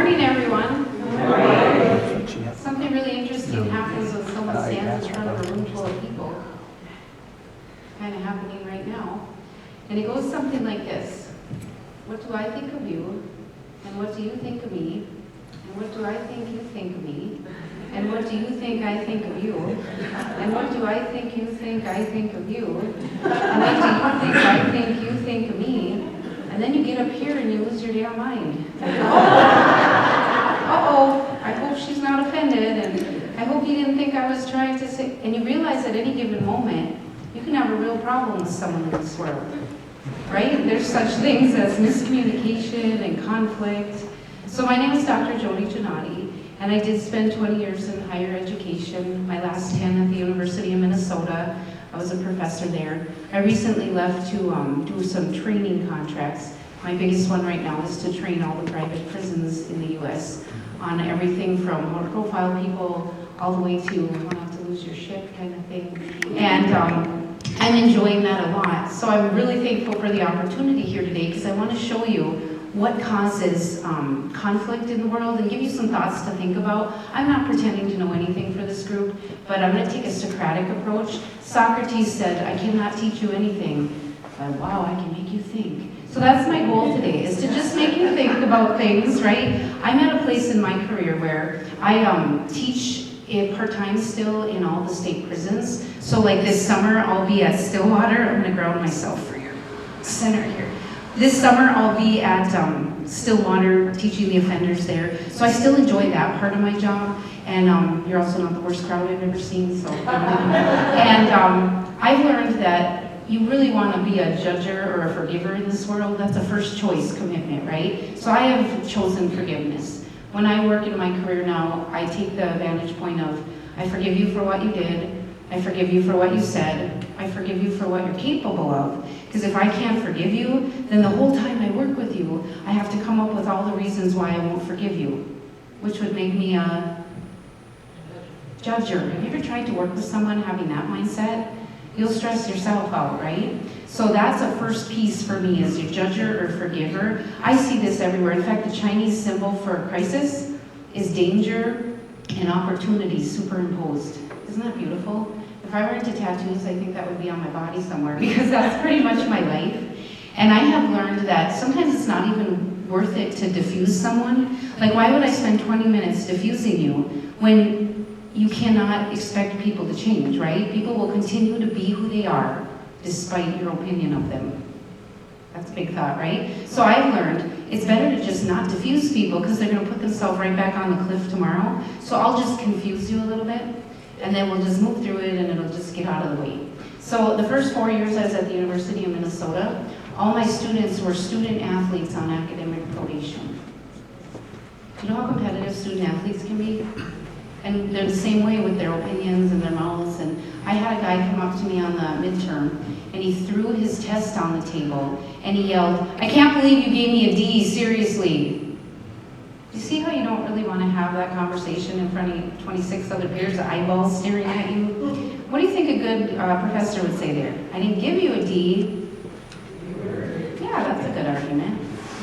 morning, everyone. Good morning. Something really interesting happens when someone stands in front of a room full of people. Kind of happening right now. And it goes something like this. What do I think of you? And what do you think of me? And what do I think you think of me? And what do you think I think of you? And what do I think you think I think of you? And what do you think I think you think of me? And then you get up here and you lose your damn mind. Uh-oh, I hope she's not offended, and I hope you didn't think I was trying to say, and you realize at any given moment, you can have a real problem with someone in this world, right? There's such things as miscommunication and conflict. So my name is Dr. Jody Janati, and I did spend 20 years in higher education, my last 10 at the University of Minnesota. I was a professor there. I recently left to do some training contracts. My biggest one right now is to train all the private prisons in the U.S. on everything from how to profile people all the way to how not to lose your shit kind of thing. And I'm enjoying that a lot. So I'm really thankful for the opportunity here today because I want to show you what causes conflict in the world and give you some thoughts to think about. I'm not pretending to know anything for this group, but I'm going to take a Socratic approach. Socrates said, I cannot teach you anything, but wow, I can make you think. So that's my goal today, is to just make you think about things, right? I'm at a place in my career where I teach part-time still in all the state prisons. So like this summer, I'll be at Stillwater. I'm going to ground myself for your center here. This summer, I'll be at Stillwater teaching the offenders there. So I still enjoy that part of my job. And you're also not the worst crowd I've ever seen. So, and I've learned that you really want to be a judger or a forgiver in this world. That's a first choice commitment, right? So I have chosen forgiveness. When I work in my career now, I take the vantage point of, I forgive you for what you did. I forgive you for what you said. I forgive you for what you're capable of. Because if I can't forgive you, then the whole time I work with you, I have to come up with all the reasons why I won't forgive you, which would make me a judger. Have you ever tried to work with someone having that mindset? You'll stress yourself out, right? So that's a first piece for me, is your judger or forgiver. I see this everywhere. In fact, the Chinese symbol for a crisis is danger and opportunity superimposed. Isn't that beautiful? If I were into tattoos, I think that would be on my body somewhere because that's pretty much my life. And I have learned that sometimes it's not even worth it to diffuse someone. Like, why would I spend 20 minutes diffusing you when you cannot expect people to change, right? People will continue to be who they are despite your opinion of them. That's a big thought, right? So I've learned it's better to just not diffuse people because they're going to put themselves right back on the cliff tomorrow. So I'll just confuse you a little bit, and then we'll just move through it and it'll just get out of the way. So the first 4 years I was at the University of Minnesota, all my students were student athletes on academic probation. Do you know how competitive student athletes can be? And they're the same way with their opinions and their mouths. And I had a guy come up to me on the midterm, and he threw his test on the table, and he yelled, I can't believe you gave me a D, seriously. You see how you don't really want to have that conversation in front of 26 other peers, the eyeballs staring at you? What do you think a good professor would say there? I didn't give you a D. Yeah, that's a good argument.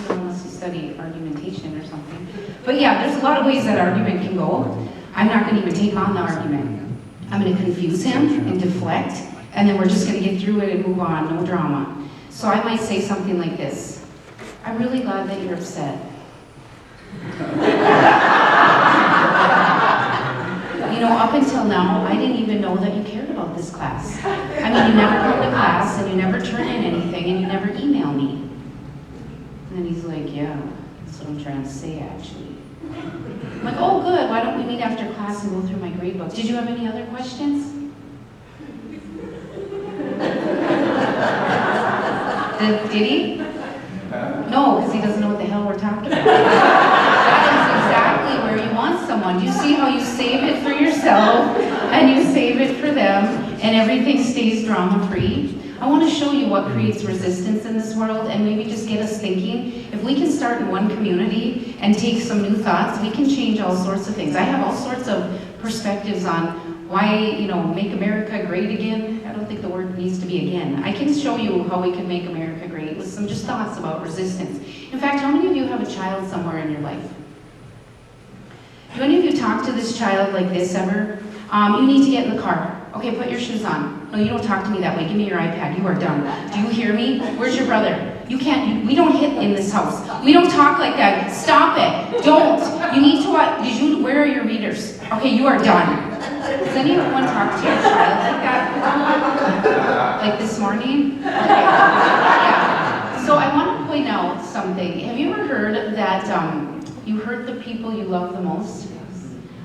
Unless you study argumentation or something. But yeah, there's a lot of ways that argument can go. I'm not going to even take on the argument. I'm going to confuse him and deflect, and then we're just going to get through it and move on, no drama. So I might say something like this. I'm really glad that you're upset. You know, up until now, I didn't even know that you cared about this class. I mean, you never come to class, and you never turn in anything, and you never email me. And then he's like, yeah, that's what I'm trying to say, actually. I'm like, oh, good, why don't we meet after class and go through my grade book? Did you have any other questions? Did he? No, because he doesn't know what the hell we're talking about. That is exactly where you want someone. Do you see how you save it for yourself and you save it for them and everything stays drama-free? I want to show you what creates resistance in this world and maybe just get us thinking. If we can start in one community and take some new thoughts, we can change all sorts of things. I have all sorts of perspectives on why, make America great again. I don't think the word needs to be again. I can show you how we can make America great with some just thoughts about resistance. In fact, how many of you have a child somewhere in your life? Do any of you talk to this child like this ever? You need to get in the car. Okay, put your shoes on. No, you don't talk to me that way. Give me your iPad. You are done. Do you hear me? Where's your brother? You can't, we don't hit in this house. We don't talk like that. Stop it. Don't. You need to what? Where are your readers? Okay, you are done. Does anyone talk to your child like that? Like this morning? Okay. Yeah. So I want to point out something. Have you ever heard that you hurt the people you love the most?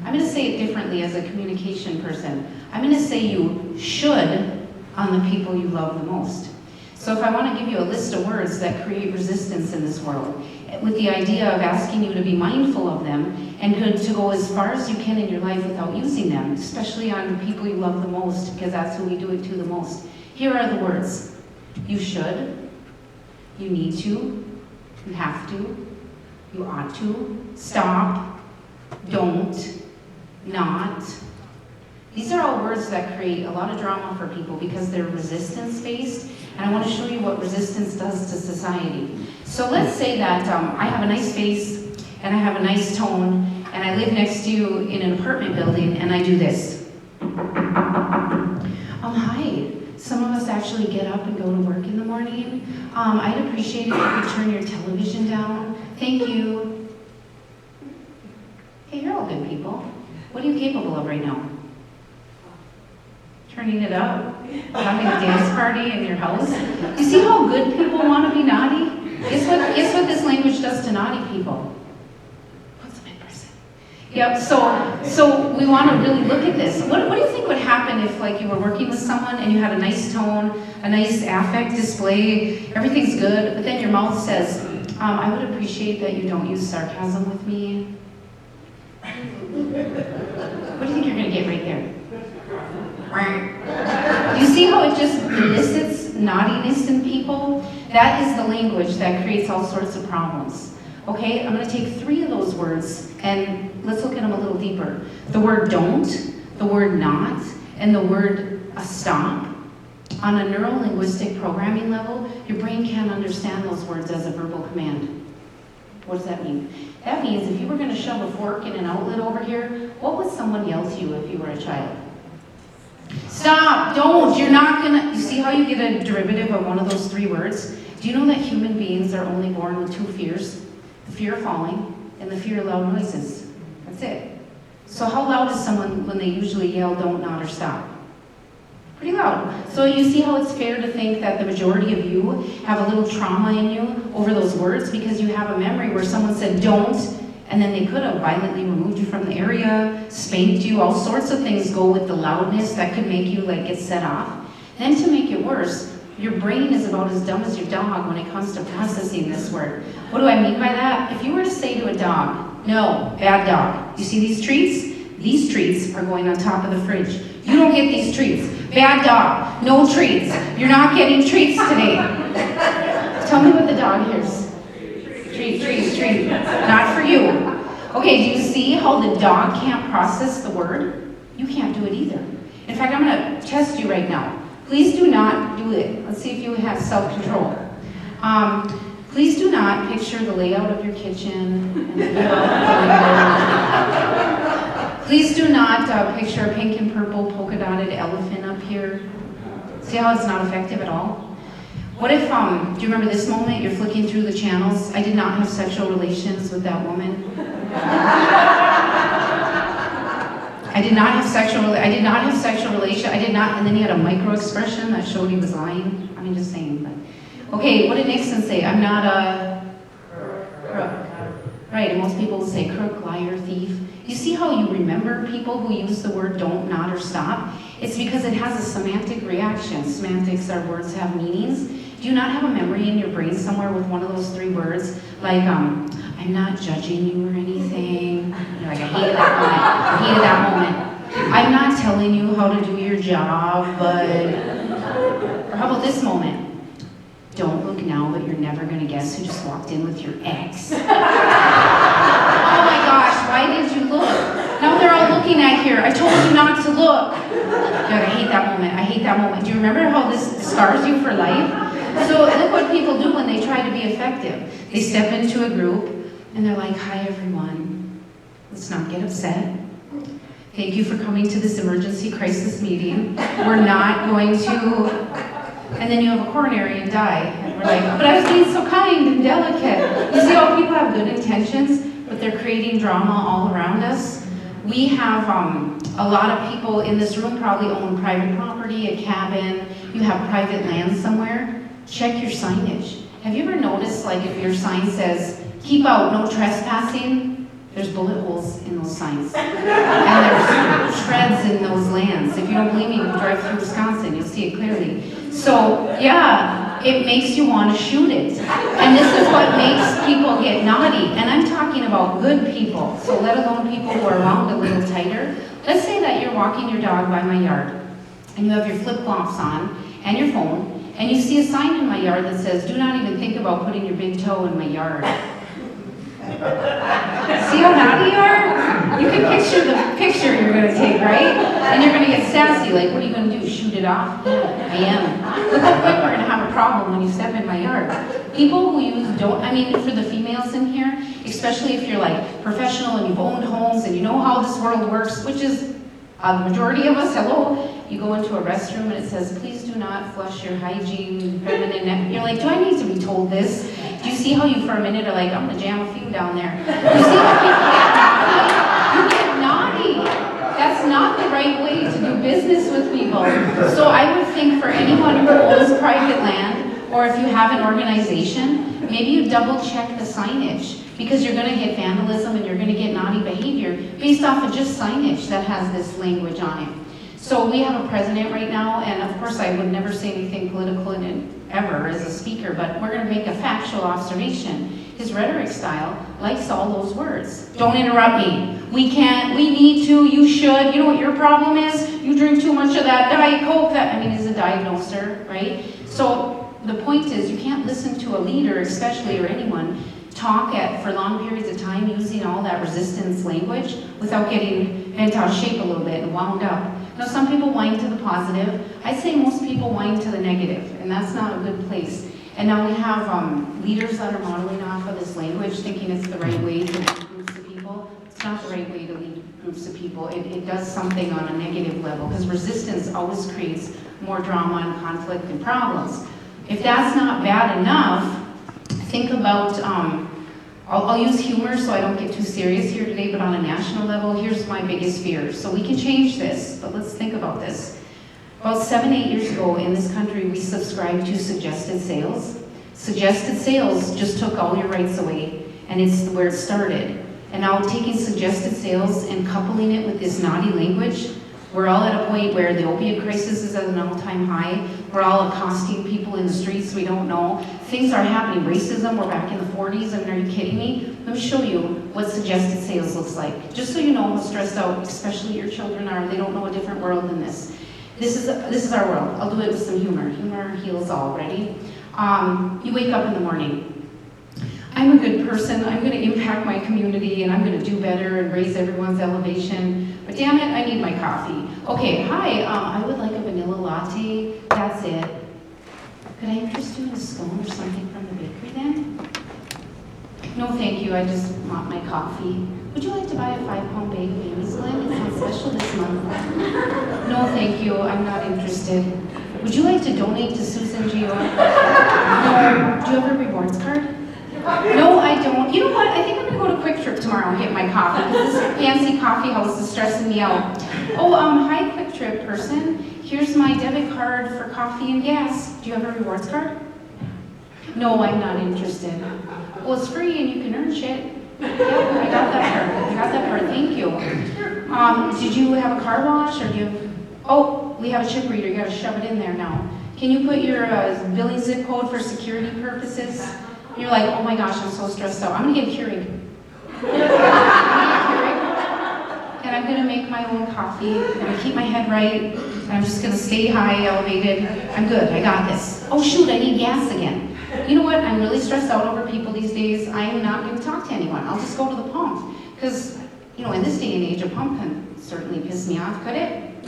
I'm going to say it differently as a communication person. I'm going to say you should on the people you love the most. So if I want to give you a list of words that create resistance in this world, with the idea of asking you to be mindful of them and to go as far as you can in your life without using them, especially on the people you love the most, because that's who we do it to the most. Here are the words. You should, you need to, you have to, you ought to, stop, don't, not. These are all words that create a lot of drama for people because they're resistance-based, and I want to show you what resistance does to society. So let's say that I have a nice face, and I have a nice tone, and I live next to you in an apartment building, and I do this. Hi. Some of us actually get up and go to work in the morning. I'd appreciate it if you could turn your television down. Thank you. Hey, you're all good people. What are you capable of right now? Turning it up? Having a dance party in your house? You see how good people want to be naughty? Guess what this language does to naughty people? Puts them in prison. Yep, so we want to really look at this. What do you think would happen if like you were working with someone and you had a nice tone, a nice affect display, everything's good, but then your mouth says, I would appreciate that you don't use sarcasm with me. What do you think you're going to get right there? You see how it just elicits naughtiness in people? That is the language that creates all sorts of problems. Okay, I'm going to take 3 of those words and let's look at them a little deeper. The word don't, the word not, and the word stop. On a neuro-linguistic programming level, your brain can't understand those words as a verbal command. What does that mean? That means if you were going to shove a fork in an outlet over here, what would someone yell to you if you were a child? Stop, don't, you're not gonna, you see how you get a derivative of one of those 3 words? Do you know that human beings are only born with 2 fears? The fear of falling and the fear of loud noises. That's it. So how loud is someone when they usually yell don't, not, or stop? Pretty loud. So you see how it's fair to think that the majority of you have a little trauma in you over those words because you have a memory where someone said don't, and then they could have violently removed you from the area, spanked you, all sorts of things go with the loudness that could make you like get set off. Then to make it worse, your brain is about as dumb as your dog when it comes to processing this word. What do I mean by that? If you were to say to a dog, no, bad dog, you see these treats? These treats are going on top of the fridge. You don't get these treats. Bad dog, no treats. You're not getting treats today. Tell me what the dog hears. Treat. Not for you. Okay, do you see how the dog can't process the word? You can't do it either. In fact, I'm going to test you right now. Please do not do it. Let's see if you have self-control. Please do not picture the layout of your kitchen. Please do not picture a pink and purple polka dotted elephant up here. See how it's not effective at all? What if, do you remember this moment? You're flicking through the channels. I did not have sexual relations with that woman. I did not have sexual relation. And then he had a micro expression that showed he was lying. I mean, just saying. But okay, what did Nixon say? I'm not a crook. Right, and most people will say crook, liar, thief. You see how you remember people who use the word don't, not, or stop? It's because it has a semantic reaction. Semantics are words have meanings. Do you not have a memory in your brain somewhere with one of those 3 words? Like, I'm not judging you or anything. You're like, I hated that moment. I'm not telling you how to do your job, but... Or how about this moment? Don't look now, but you're never going to guess who just walked in with your ex. Oh my gosh, why did you look? Now they're all looking at here. I told you not to look. God, I hate that moment. Do you remember how this scars you for life? So look what people do when they try to be effective. They step into a group and they're like, hi everyone. Let's Let's not get upset. Thank you for coming to this emergency crisis meeting. We're not going to, and then you have a coronary and die. And we're like, but I was being so kind and delicate. You see how people have good intentions, but they're creating drama all around us? We have a lot of people in this room probably own private property, a cabin, you have private land somewhere. Check your signage. Have you ever noticed, like, if your sign says, keep out, no trespassing, there's bullet holes in those signs. And there's shreds in those lands. If you don't believe me, drive through Wisconsin, you'll see it clearly. So, yeah, it makes you want to shoot it. And this is what makes people get naughty. And I'm talking about good people, so let alone people who are wound a little tighter. Let's say that you're walking your dog by my yard, and you have your flip-flops on, and your phone, and you see a sign in my yard that says, do not even think about putting your big toe in my yard. See how naughty you are? You can picture the picture you're going to take, right? And you're going to get sassy, like, what are you going to do, shoot it off? Yeah, I am. Look how quick we're going to have a problem when you step in my yard. People who for the females in here, especially if you're like professional and you've owned homes and you know how this world works, which is the majority of us, hello, you go into a restroom and it says, please do not flush your hygiene, feminine, you're like, do I need to be told this? Do you see how you for a minute are like, I'm gonna jam a few down there? You see how people get naughty? You get naughty. That's not the right way to do business with people. So I would think for anyone who owns private land, or if you have an organization, maybe you double check the signage, because you're gonna get vandalism and you're gonna get naughty behavior based off of just signage that has this language on it. So we have a president right now, and of course I would never say anything political in it ever as a speaker, but we're going to make a factual observation. His rhetoric style likes all those words. Don't interrupt me. We can't, we need to, you should. You know what your problem is? You drink too much of that Diet Coke. He's a diagnoser, right? So the point is, you can't listen to a leader, especially, or anyone, talk for long periods of time using all that resistance language without getting bent out of shape a little bit and wound up. Now, some people whine to the positive. I'd say most people whine to the negative, and that's not a good place. And now we have leaders that are modeling off of this language, thinking it's the right way to lead groups of people. It's not the right way to lead groups of people. It does something on a negative level, because resistance always creates more drama and conflict and problems. If that's not bad enough, think about, I'll use humor so I don't get too serious here today, but on a national level, here's my biggest fear. So we can change this, but let's think about this. About 7-8 years ago in this country, we subscribed to suggested sales. Suggested sales just took all your rights away, and it's where it started. And now taking suggested sales and coupling it with this naughty language, we're all at a point where the opiate crisis is at an all-time high. We're all accosting people in the streets we don't know. Things are happening. Racism, we're back in the 40s. I mean, are you kidding me? Let me show you what suggested sales looks like. Just so you know how stressed out, especially your children are. They don't know a different world than this. This is our world. I'll do it with some humor. Humor heals all. Ready? You wake up in the morning. I'm a good person. I'm going to impact my community, and I'm going to do better and raise everyone's elevation. But damn it, I need my coffee. Okay, hi, I would like a vanilla latte. That's it. Could I interest you in a scone or something from the bakery then? No, thank you. I just want my coffee. Would you like to buy a 5-pound bag of Amy's Glen? It's on special this month. No, thank you. I'm not interested. Would you like to donate to Susan Gio? No. Do you have a rewards card? No, I don't. You know what? I think I'm going to go to Quick Trip tomorrow and get my coffee, because this fancy coffee house is stressing me out. Oh, hi, Quick Trip person. Here's my debit card for coffee and gas. Do you have a rewards card? No, I'm not interested. Well, it's free and you can earn shit. Yeah, I got that part. Thank you. Did you have a car wash, or do you? Oh, we have a chip reader. You got to shove it in there now. Can you put your billing zip code for security purposes? You're like, oh my gosh, I'm so stressed out. I'm gonna get Keurig. And I'm gonna make my own coffee. I'm gonna keep my head right. And I'm just gonna stay high, elevated. I'm good, I got this. Oh shoot, I need gas again. You know what, I'm really stressed out over people these days. I'm not gonna talk to anyone. I'll just go to the pump. Because, you know, in this day and age, a pump can certainly piss me off, could it?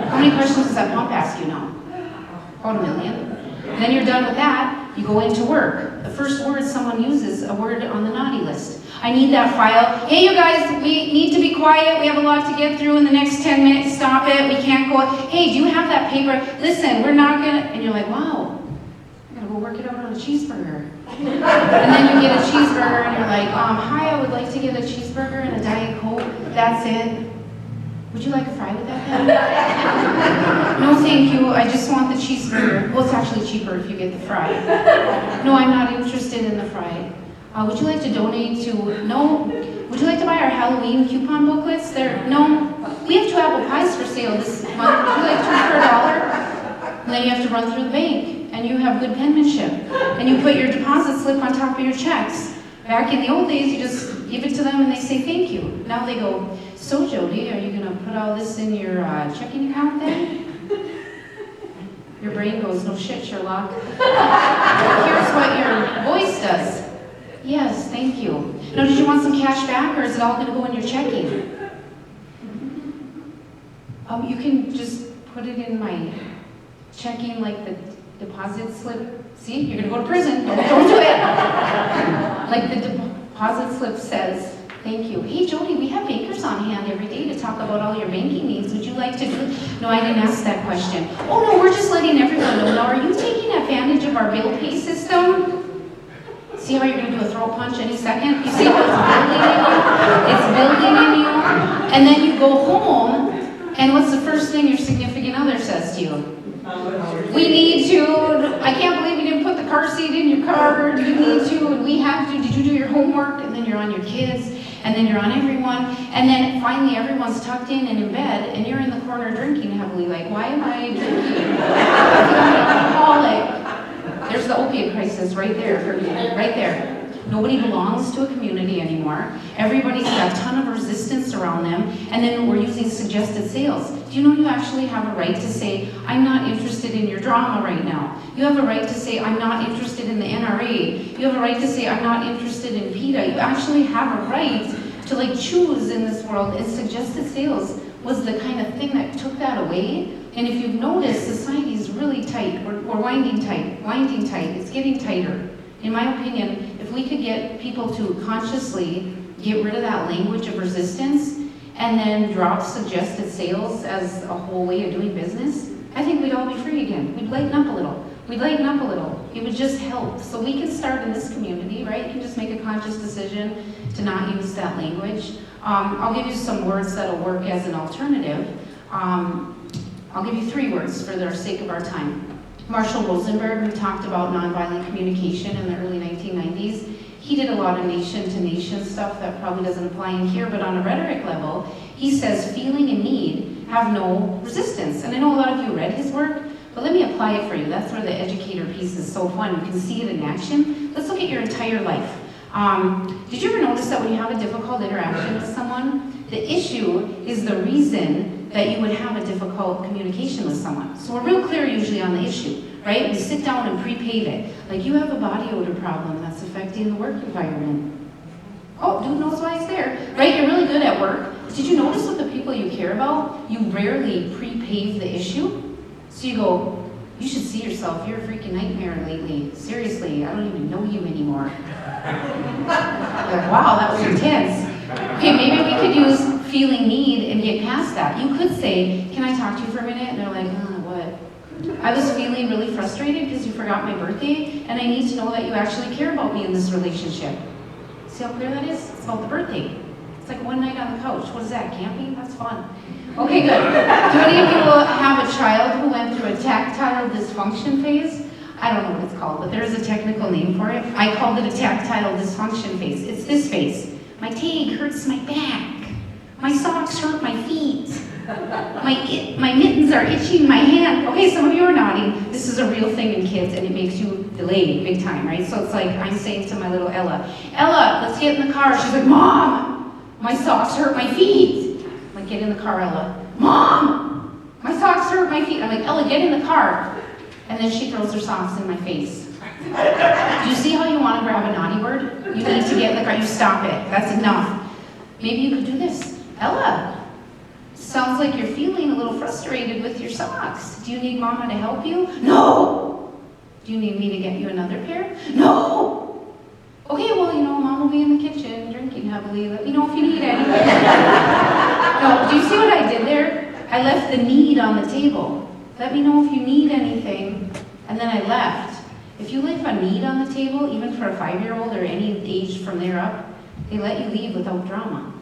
How many questions does that pump ask you now? About 1 million. And then you're done with that, you go into work. The first word someone uses, a word on the naughty list. I need that file. Hey, you guys, we need to be quiet. We have a lot to get through in the next 10 minutes. Stop it. We can't go. Hey, do you have that paper? Listen, we're not going to... And you're like, wow, I'm going to go work it out on a cheeseburger. And then you get a cheeseburger and you're like, hi, I would like to get a cheeseburger and a Diet Coke. That's it. Would you like a fry with that then? No, thank you. I just want the cheeseburger. Well, it's actually cheaper if you get the fry. No, I'm not interested in the fry. Would you like to donate to... No. Would you like to buy our Halloween coupon booklets? No. We have 2 apple pies for sale this month. Would you like 2 for $1? And then you have to run through the bank. And you have good penmanship. And you put your deposit slip on top of your checks. Back in the old days, you just give it to them and they say thank you. Now they go, so Jody, are you going to put all this in your checking account then? Your brain goes, no shit, Sherlock. Here's what your voice does. Yes, thank you. Now, did you want some cash back, or is it all going to go in your checking? You can just put it in my checking, like the deposit slip. See, you're going to go to prison. Don't do it. Like the deposit slip says, thank you. Hey, Jody, we have bankers on hand every day to talk about all your banking needs. Would you like to do it? No, I didn't ask that question. Oh, no, we're just letting everyone know. Now, are you taking advantage of our bill pay system? See how you're going to do a throat punch any second? You see how it's building in you? And then you go home, and what's the first thing your significant other says to you? We need to, I can't believe you didn't put the car seat in your car. You need to, and we have to. Did you do your homework? And then you're on your kids, and then you're on everyone. And then finally everyone's tucked in and in bed, and you're in the corner drinking heavily. Like, why am I drinking? I'm an alcoholic. There's the opiate crisis right there for me, right there. Nobody belongs to a community anymore. Everybody's got a ton of resistance around them, and then we're using suggested sales. Do you know you actually have a right to say, I'm not interested in your drama right now? You have a right to say, I'm not interested in the NRA. You have a right to say, I'm not interested in PETA. You actually have a right to choose in this world, and suggested sales was the kind of thing that took that away. And if you've noticed, society is really tight. We're winding tight. It's getting tighter. In my opinion, if we could get people to consciously get rid of that language of resistance and then drop suggested sales as a whole way of doing business, I think we'd all be free again. We'd lighten up a little. It would just help. So we can start in this community, right? You can just make a conscious decision to not use that language. I'll give you some words that'll work as an alternative. I'll give you 3 words for the sake of our time. Marshall Rosenberg, who talked about nonviolent communication in the early 1990s, he did a lot of nation-to-nation stuff that probably doesn't apply in here, but on a rhetoric level, he says feeling and need have no resistance. And I know a lot of you read his work, but let me apply it for you. That's where the educator piece is so fun. You can see it in action. Let's look at your entire life. Did you ever notice that when you have a difficult interaction with someone, the issue is the reason that you would have a difficult communication with someone? So we're real clear usually on the issue, right? We sit down and pre-pave it. Like, you have a body odor problem that's affecting the work environment. Oh, dude knows why it's there, right? You're really good at work. Did you notice with the people you care about, you rarely pre-pave the issue? So you go, you should see yourself. You're a freaking nightmare lately. Seriously, I don't even know you anymore. Like, wow, that was intense. Okay, maybe we could use feeling need and get past that. You could say, can I talk to you for a minute? And they're like, what? I was feeling really frustrated because you forgot my birthday, and I need to know that you actually care about me in this relationship. See how clear that is? It's about the birthday. It's like one night on the couch. What is that, camping? That's fun. Okay, good. Do any of you have a child who went through a tactile dysfunction phase? I don't know what it's called, but there's a technical name for it. I called it a tactile dysfunction phase. It's this phase. My tag hurts my back. My socks hurt my feet. My mittens are itching my hand. Okay, some of you are nodding. This is a real thing in kids, and it makes you delay big time, right? So it's like I'm saying to my little Ella, let's get in the car. She's like, Mom, my socks hurt my feet. I'm like, get in the car, Ella. Mom, my socks hurt my feet. I'm like, Ella, get in the car. And then she throws her socks in my face. Do you see how you want to grab a naughty word? You need to get in the car. You stop it. That's enough. Maybe you could do this. Ella, sounds like you're feeling a little frustrated with your socks. Do you need Mama to help you? No. Do you need me to get you another pair? No. Okay, well, Mom will be in the kitchen drinking heavily. Let me know if you need anything. No, do you see what I did there? I left the need on the table. Let me know if you need anything. And then I left. If you leave a need on the table, even for a 5-year-old or any age from there up, they let you leave without drama.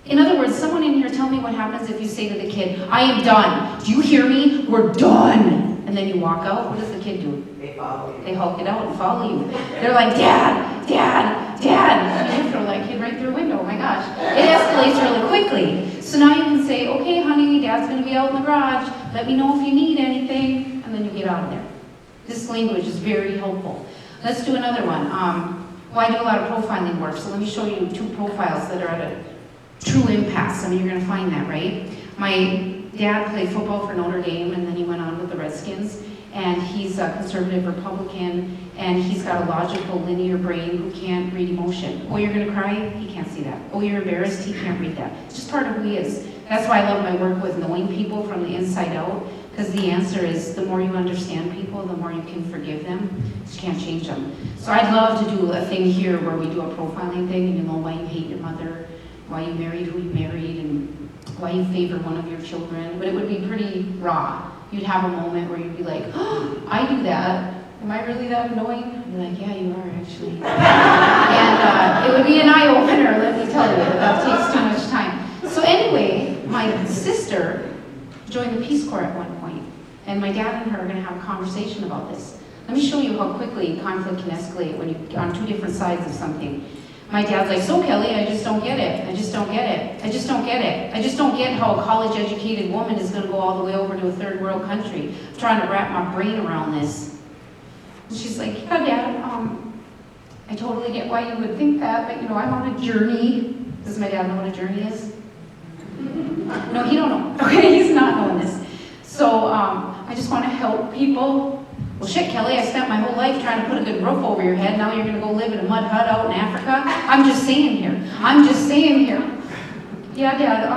In other words, someone in here, tell me what happens if you say to the kid, I am done. Do you hear me? We're done. And then you walk out. What does the kid do? They follow you. They hulk it out and follow you. They're like, Dad, Dad, Dad. And you throw that kid right through a window. Oh my gosh. It escalates really quickly. So now you can say, okay, honey, Dad's going to be out in the garage. Let me know if you need anything. And then you get out of there. This language is very helpful. Let's do another one. Well, I do a lot of profiling work, so let me show you 2 profiles that are at a true impasse. I mean, you're going to find that, right? My dad played football for Notre Dame, and then he went on with the Redskins. And he's a conservative Republican, and he's got a logical, linear brain who can't read emotion. Oh, you're going to cry? He can't see that. Oh, you're embarrassed? He can't read that. It's just part of who he is. That's why I love my work with knowing people from the inside out, because the answer is the more you understand people, the more you can forgive them. You can't change them. So I'd love to do a thing here where we do a profiling thing, and you know why you hate your mother, why you married who you married, and why you favor one of your children. But it would be pretty raw. You'd have a moment where you'd be like, oh, I do that. Am I really that annoying? You're like, yeah, you are actually. And it would be an eye-opener, let me tell you. That takes too much time. So anyway, my sister joined the Peace Corps at one point, and my dad and her are going to have a conversation about this. Let me show you how quickly conflict can escalate when you're on 2 different sides of something. My dad's like, so Kelly, I just don't get it. I just don't get it. I just don't get it. I just don't get how a college-educated woman is going to go all the way over to a third world country. I'm trying to wrap my brain around this. And she's like, yeah, Dad, I totally get why you would think that, but I'm on a journey. Does my dad know what a journey is? No, he don't know. Okay, he's not knowing this. So I just want to help people. Well, shit, Kelly, I spent my whole life trying to put a good roof over your head. Now you're going to go live in a mud hut out in Africa? I'm just saying here. I'm just saying here. Yeah, Dad,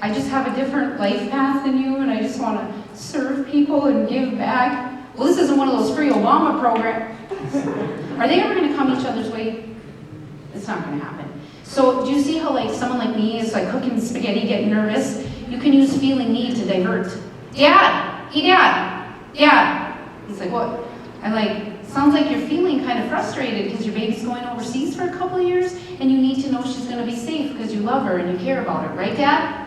I just have a different life path than you, and I just want to serve people and give back. Well, this isn't one of those free Obama programs. Are they ever going to come each other's way? It's not going to happen. So do you see how someone like me is cooking spaghetti, getting nervous? You can use feeling need to divert. Dad! Hey, Dad! Dad! He's like, what? I'm sounds like you're feeling kind of frustrated because your baby's going overseas for a couple of years and you need to know she's going to be safe because you love her and you care about her. Right, Dad?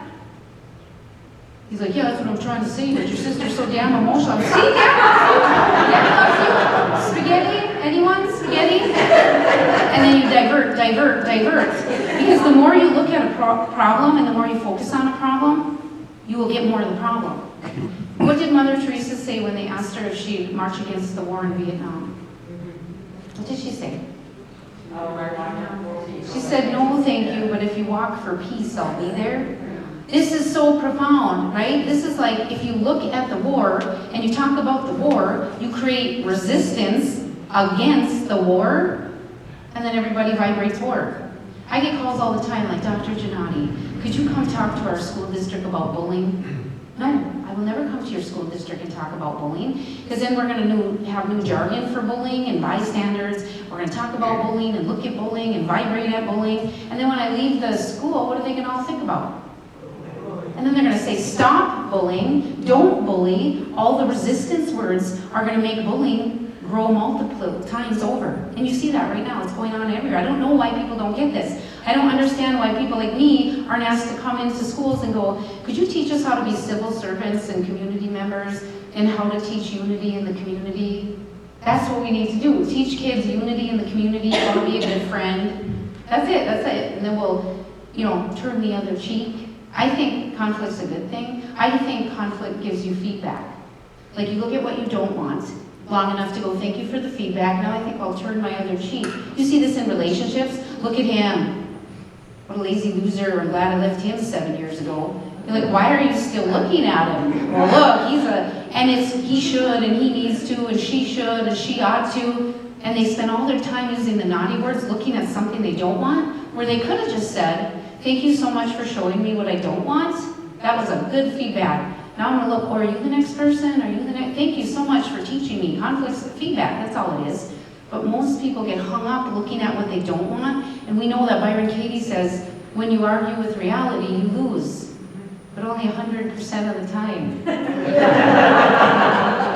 He's like, yeah, that's what I'm trying to say, but your sister's so damn emotional. See, Dad loves you. Spaghetti? Anyone? Spaghetti? And then you divert. Because the more you look at a problem and the more you focus on a problem, you will get more of the problem. What did Mother Teresa say when they asked her if she'd march against the war in Vietnam? What did she say? She said, no, thank you, but if you walk for peace, I'll be there. This is so profound, right? This is like if you look at the war and you talk about the war, you create resistance against the war, and then everybody vibrates war. I get calls all the time like, Dr. Janati, could you come talk to our school district about bullying? No, I will never come to your school district and talk about bullying, because then we're going to have new jargon for bullying and bystanders. We're going to talk about bullying and look at bullying and vibrate at bullying. And then when I leave the school, what are they going to all think about? And then they're going to say, stop bullying, don't bully. All the resistance words are going to make bullying grow multiple times over. And you see that right now. It's going on everywhere. I don't know why people don't get this. I don't understand why people like me aren't asked to come into schools and go, could you teach us how to be civil servants and community members and how to teach unity in the community? That's what we need to do. Teach kids unity in the community, how to be a good friend. That's it. And then we'll, turn the other cheek. I think conflict's a good thing. I think conflict gives you feedback. Like you look at what you don't want long enough to go, thank you for the feedback. Now I think I'll turn my other cheek. You see this in relationships? Look at him. What a lazy loser. I'm glad I left him 7 years ago. You're like, why are you still looking at him? Well, look, and it's he should, and he needs to, and she should, and she ought to. And they spend all their time using the naughty words, looking at something they don't want, where they could have just said, thank you so much for showing me what I don't want. That was a good feedback. Now I'm going to look, are you the next person? Are you the next? Thank you so much for teaching me. Conflict's feedback, that's all it is. But most people get hung up looking at what they don't want, and we know that Byron Katie says, when you argue with reality, you lose. But only 100% of the time.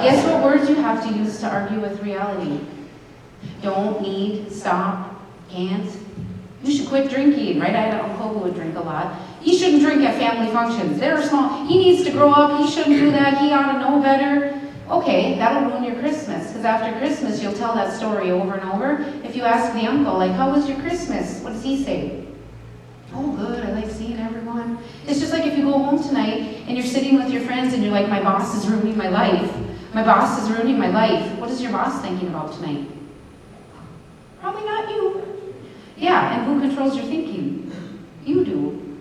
Guess what words you have to use to argue with reality? Don't, need, stop, can't. You should quit drinking, right? I had an uncle who would drink a lot. He shouldn't drink at family functions. They're small. He needs to grow up. He shouldn't do that. He ought to know better. Okay, that'll ruin your Christmas, because after Christmas, you'll tell that story over and over. If you ask the uncle, like, how was your Christmas? What does he say? Oh, good, I like seeing everyone. It's just like if you go home tonight and you're sitting with your friends and you're like, my boss is ruining my life. My boss is ruining my life. What is your boss thinking about tonight? Probably not you. Yeah, and who controls your thinking? You do.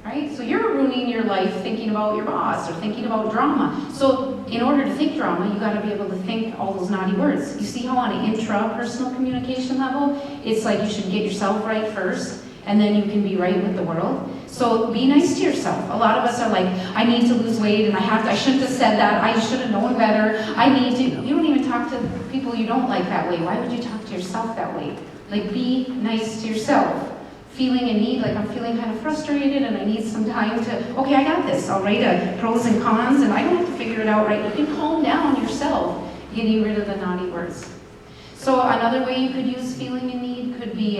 Right? So you're ruining your life thinking about your boss or thinking about drama. So in order to think drama, you got to be able to think all those naughty words. You see how on an intrapersonal communication level, it's like you should get yourself right first, and then you can be right with the world. So be nice to yourself. A lot of us are like, I need to lose weight, and I shouldn't have said that. I should have known better. I need to. You don't even talk to people you don't like that way. Why would you talk to yourself that way? Like, be nice to yourself. Feeling a need, like I'm feeling kind of frustrated and I need some time to, okay, I got this. I'll write a pros and cons and I don't have to figure it out right. You can calm down yourself, getting rid of the naughty words. So another way you could use feeling a need could be,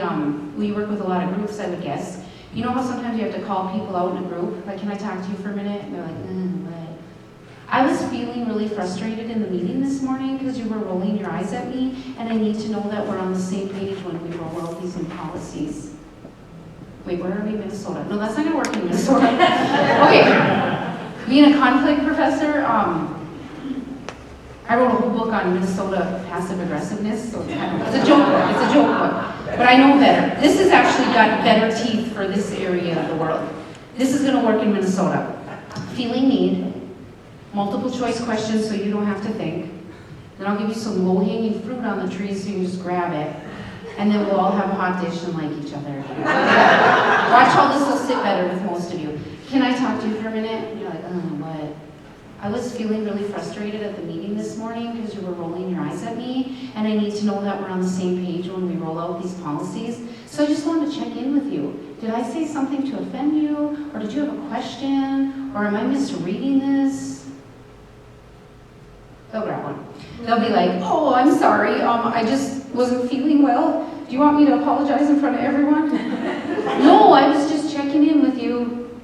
we work with a lot of groups, I would guess. You know how sometimes you have to call people out in a group? Like, can I talk to you for a minute? And they're like, what? I was feeling really frustrated in the meeting this morning because you were rolling your eyes at me, and I need to know that we're on the same page when we roll out these new policies. Wait, where are we? Minnesota. No, that's not going to work in Minnesota. Okay. Being a conflict professor, I wrote a whole book on Minnesota passive aggressiveness, so it's a joke book. It's a joke book. But I know better. This has actually got better teeth for this area of the world. This is going to work in Minnesota. Feeling need, multiple choice questions so you don't have to think. Then I'll give you some low-hanging fruit on the tree so you can just grab it. And then we'll all have a hot dish and like each other. Watch how this will sit better with most of you. Can I talk to you for a minute? And you're like, what? I was feeling really frustrated at the meeting this morning because you were rolling your eyes at me, and I need to know that we're on the same page when we roll out these policies. So I just wanted to check in with you. Did I say something to offend you? Or did you have a question? Or am I misreading this? They'll grab one. They'll be like, oh, I'm sorry, I just wasn't feeling well. Do you want me to apologize in front of everyone? No, I was just checking in with you.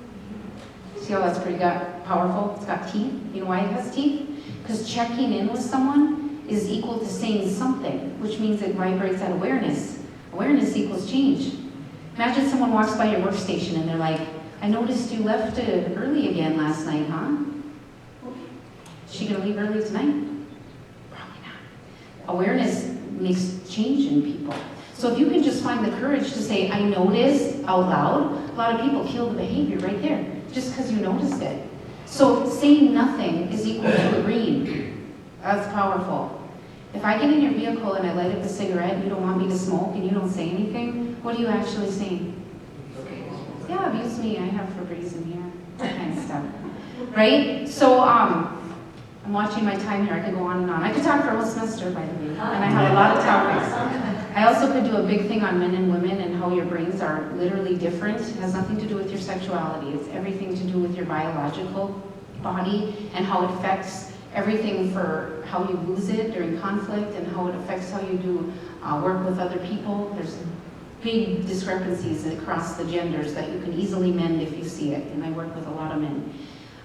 See how that's pretty powerful? It's got teeth. You know why it has teeth? Because checking in with someone is equal to saying something, which means it vibrates at awareness. Awareness equals change. Imagine someone walks by your workstation and they're like, I noticed you left it early again last night, huh? Is she going to leave early tonight? Probably not. Awareness makes change in people. So if you can just find the courage to say, I noticed out loud, a lot of people kill the behavior right there, just because you noticed it. So saying nothing is equal to agreeing. That's powerful. If I get in your vehicle and I light up a cigarette and you don't want me to smoke and you don't say anything, what are you actually saying? Yeah, abuse me, I have Febreze in here, that kind of stuff. Right? So, I'm watching my time here. I could go on and on. I could talk for a whole semester, by the way, and I have a lot of topics. I also could do a big thing on men and women and how your brains are literally different. It has nothing to do with your sexuality. It's everything to do with your biological body and how it affects everything for how you lose it during conflict and how it affects how you do work with other people. There's big discrepancies across the genders that you can easily mend if you see it, and I work with a lot of men.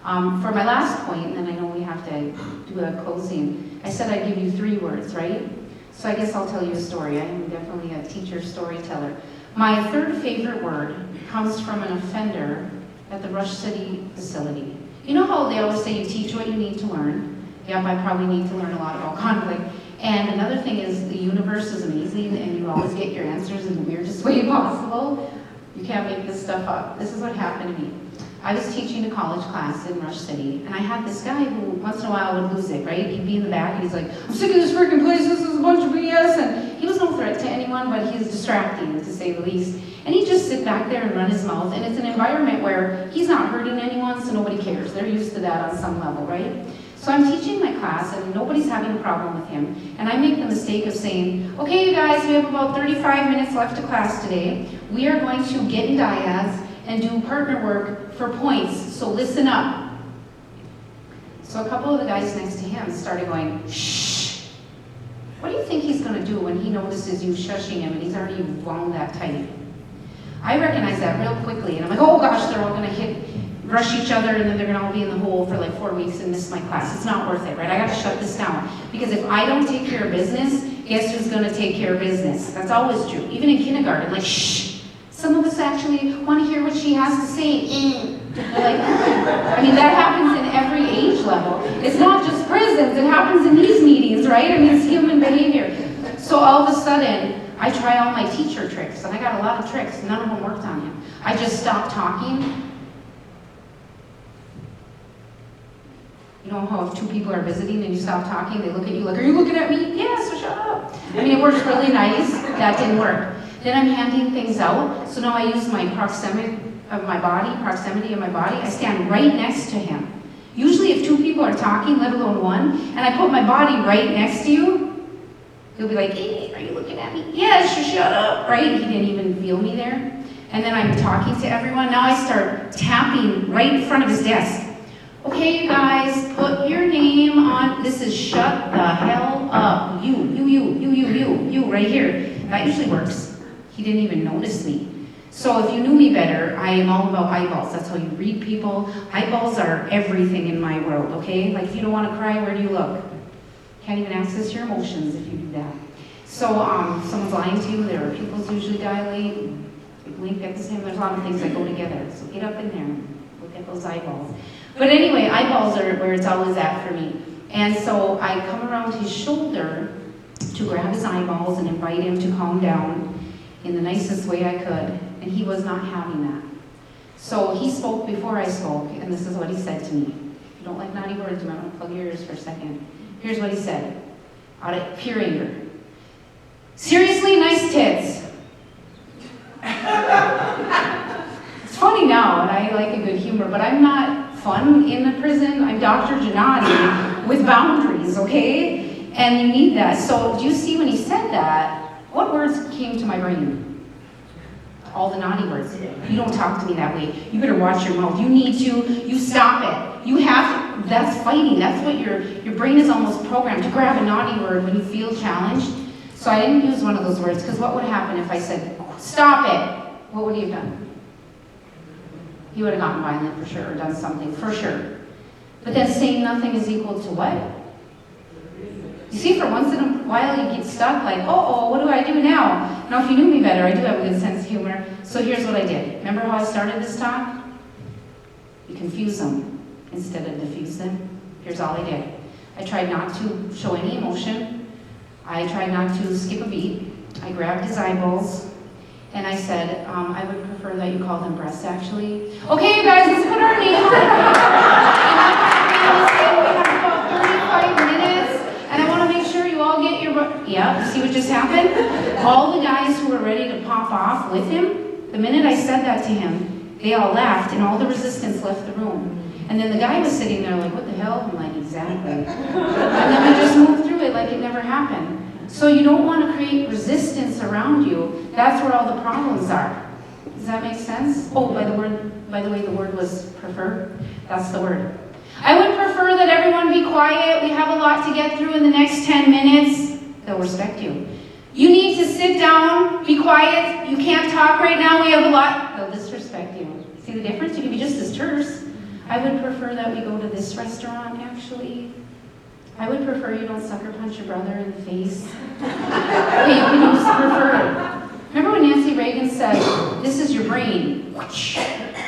For my last point, and I know we have to do a closing, I said I'd give you 3 words, right? So I guess I'll tell you a story. I am definitely a teacher storyteller. My 3rd favorite word comes from an offender at the Rush City facility. You know how they always say you teach what you need to learn? Yep, I probably need to learn a lot about conflict. And another thing is the universe is amazing and you always get your answers in the weirdest way possible. You can't make this stuff up. This is what happened to me. I was teaching a college class in Rush City, and I had this guy who once in a while would lose it, right? He'd be in the back, and he's like, I'm sick of this freaking place, this is a bunch of BS, and he was no threat to anyone, but he was distracting, to say the least. And he'd just sit back there and run his mouth, and it's an environment where he's not hurting anyone, so nobody cares. They're used to that on some level, right? So I'm teaching my class and nobody's having a problem with him. And I make the mistake of saying, okay, you guys, we have about 35 minutes left of class today. We are going to get in dyads and do partner work for points, so listen up. So a couple of the guys next to him started going, shh. What do you think he's going to do when he notices you shushing him and he's already wound that tight? I recognize that real quickly, and I'm like, oh gosh, they're all going to rush each other, and then they're going to all be in the hole for like 4 weeks and miss my class. It's not worth it, right? I got to shut this down. Because if I don't take care of business, guess who's going to take care of business? That's always true. Even in kindergarten, like, shh. Some of us actually want to hear what she has to say. Like, I mean, that happens in every age level. It's not just prisons. It happens in these meetings, right? I mean, it's human behavior. So all of a sudden, I try all my teacher tricks, and I got a lot of tricks. None of them worked on him. I just stopped talking. You know how if two people are visiting and you stop talking, they look at you like, are you looking at me? Yeah, so shut up. I mean, it works really nice. That didn't work. Then I'm handing things out, so now I use my proximity of my body. I stand right next to him. Usually if two people are talking, let alone one, and I put my body right next to you, he'll be like, hey, are you looking at me? Yes, shut up, right? He didn't even feel me there. And then I'm talking to everyone. Now I start tapping right in front of his desk. Okay, you guys, put your name on, this is shut the hell up. You, right here. That usually works. He didn't even notice me. So if you knew me better, I am all about eyeballs. That's how you read people. Eyeballs are everything in my world, okay? Like if you don't want to cry, where do you look? Can't even access your emotions if you do that. So someone's lying to you, their pupils usually dilate, blink at the same, there's a lot of things that go together. So get up in there and look at those eyeballs. But anyway, eyeballs are where it's always at for me. And so I come around his shoulder to grab his eyeballs and invite him to calm down in the nicest way I could. And he was not having that. So he spoke before I spoke, and this is what he said to me. If you don't like naughty words, you might want to plug your ears for a second. Here's what he said, out of pure anger. Seriously, nice tits. It's funny now, and I like a good humor, but I'm not fun in the prison. I'm Dr. Janati with boundaries, okay? And you need that. So do you see when he said that, what words came to my brain? All the naughty words. You don't talk to me that way. You better watch your mouth. You need to. You stop it. You have to. That's fighting. That's what your brain is almost programmed to grab a naughty word when you feel challenged. So I didn't use one of those words because what would happen if I said, stop it? What would he have done? He would have gotten violent for sure or done something for sure. But then saying nothing is equal to what? You see, for once in a while you get stuck like, uh-oh, what do I do now? Now, if you knew me better, I do have a good sense of humor. So here's what I did. Remember how I started this talk? You confuse them instead of diffuse them. Here's all I did. I tried not to show any emotion. I tried not to skip a beat. I grabbed his eyeballs, and I said, I would prefer that you call them breasts, actually. Okay, you guys, let's put our name on it. We have about 35 minutes. And I want to make sure you all get your... Yeah, see what just happened? All the guys who were ready to pop off with him, the minute I said that to him, they all laughed and all the resistance left the room. And then the guy was sitting there like, what the hell? I'm like, exactly. And then we just moved through it like it never happened. So you don't want to create resistance around you. That's where all the problems are. Does that make sense? Oh, by the way, the word was prefer. That's the word. I would prefer that everyone be quiet. We have a lot to get through in the next 10 minutes. They'll respect you. You need to sit down, be quiet. You can't talk right now. We have a lot. They'll disrespect you. See the difference? You can be just as terse. I would prefer that we go to this restaurant, actually. I would prefer you don't sucker punch your brother in the face. Okay, you can use prefer. Remember when Nancy Reagan said, this is your brain.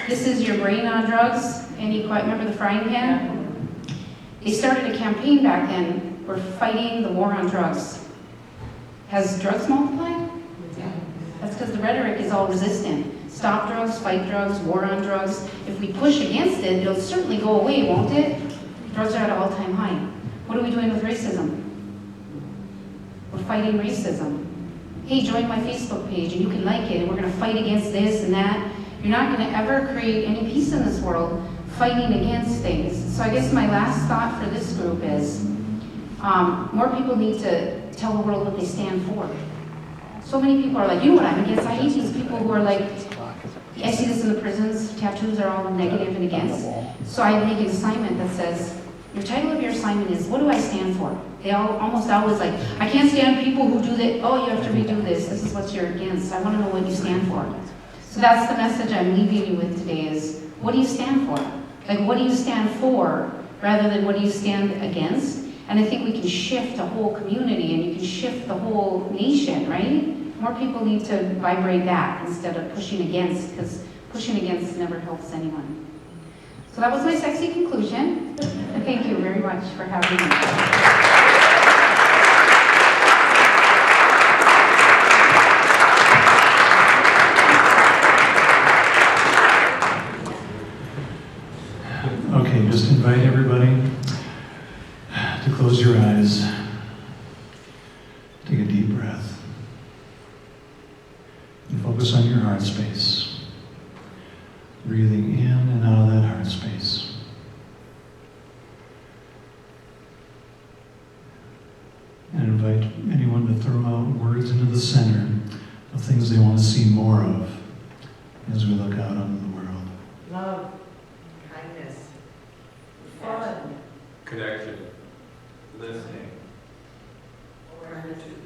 This is your brain on drugs. Remember the frying pan? They started a campaign back then. We're fighting the war on drugs. Has drugs multiplied? Yeah. That's because the rhetoric is all resistant. Stop drugs, fight drugs, war on drugs. If we push against it, it'll certainly go away, won't it? Drugs are at an all-time high. What are we doing with racism? We're fighting racism. Hey, join my Facebook page and you can like it and we're going to fight against this and that. You're not going to ever create any peace in this world fighting against things. So I guess my last thought for this group is more people need to tell the world what they stand for. So many people are like, you know what I'm against? I hate these people who are like, I see this in the prisons, tattoos are all negative and against. So I make an assignment that says, your title of your assignment is, what do I stand for? They almost always like, I can't stand people who do that, oh, you have to redo this, this is what you're against. I want to know what you stand for. So that's the message I'm leaving you with today is, what do you stand for? Like, what do you stand for, rather than what do you stand against? And I think we can shift a whole community, and you can shift the whole nation, right? More people need to vibrate that instead of pushing against, because pushing against never helps anyone. So that was my sexy conclusion. And thank you very much for having me. Okay, just invite everybody to close your eyes. Take a deep breath. And focus on your heart space. Breathing in and out of that heart space. And invite anyone to throw out words into the center of things they want to see more of as we look out onto the world. Love. Kindness. Fun. Connection. Listening. Gratitude.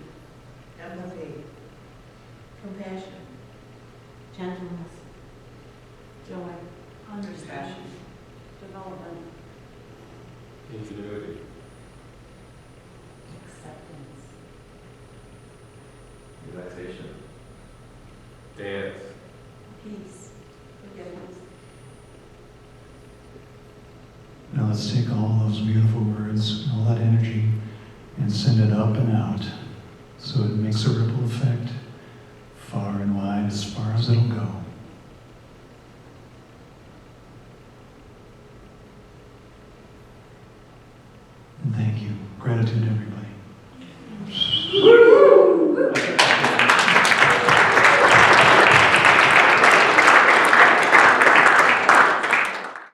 Empathy. Compassion. Gentleness. Joy. Understanding. Development. Ingenuity. Acceptance. Relaxation. Dance. Peace. Forgiveness. Now let's take all those beautiful words, all that energy, and send it up and out so it makes a ripple effect far and wide, as far as it'll go. And thank you. Gratitude, everybody.